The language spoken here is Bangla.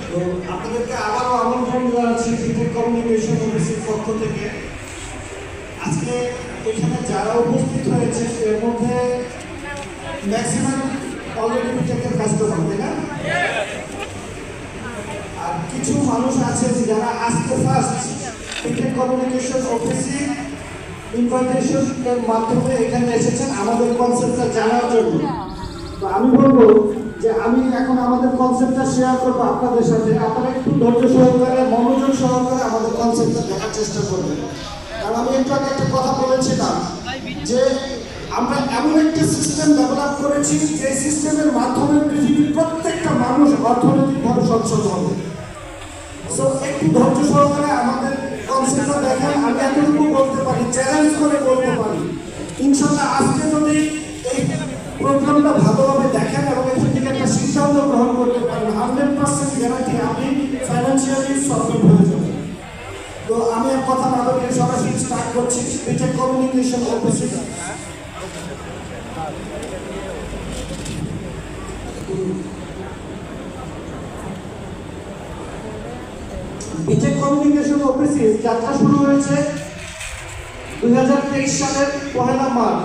তো আপনাদেরকে আবারও আমন্ত্রণ জানাচ্ছি বিটেক কমিউনিকেশন অফিসের পক্ষ থেকে। আজকে এখানে যারা উপস্থিত হয়েছে এর মধ্যে ম্যাক্সিমাম অলরেডি বিটেকের কাস্টমার, তাই না? আর কিছু মানুষ আছে যারা আজকে ফার্স্ট বিটেক কমিউনিকেশন অফিসে ইনভাইটেশন এর মাধ্যমে এখানে এসেছেন আমাদের কনসেপ্টটা জানার জন্য। তো আমি বলবো যে আমি এখন আমাদের কনসেপ্টটা শেয়ার করবো আপনাদের সাথে। আপনারা একটু ধৈর্য সহকারে মনোযোগ সহকারে আমাদের কনসেপ্টটা দেখার চেষ্টা করবেন। কারণ আমি একটু আগে একটা কথা বলেছিলাম যে আমরা এমন একটা সিস্টেম ডেভেলপ করেছি যে সিস্টেমের মাধ্যমে পৃথিবীর প্রত্যেকটা মানুষ অর্থনৈতিকভাবে সচ্ছল হবে। সো একটু ধৈর্য সহকারে আমাদের কনসেপ্টটা দেখেন। আমি এতটুকু বলতে পারি, চ্যালেঞ্জ করে বলতে পারি, ইনশাল্লাহ আজকে যদি এই প্রোগ্রামটা ভালোভাবে দেখেন এবং এখান থেকে একটা সিদ্ধান্ত গ্রহণ করতে পারেন, 100% গ্যারান্টি আপনি ফাইন্যান্সিয়ালি সফল হয়ে যাবেন। তো আমি আর কথা না বলে সরাসরি স্টার্ট করছি বিটেক কমিউনিকেশন অফিসে। বিটেক কমিউনিকেশন অফিসে যাত্রা শুরু হয়েছে 2023 সালের 1 মার্চ।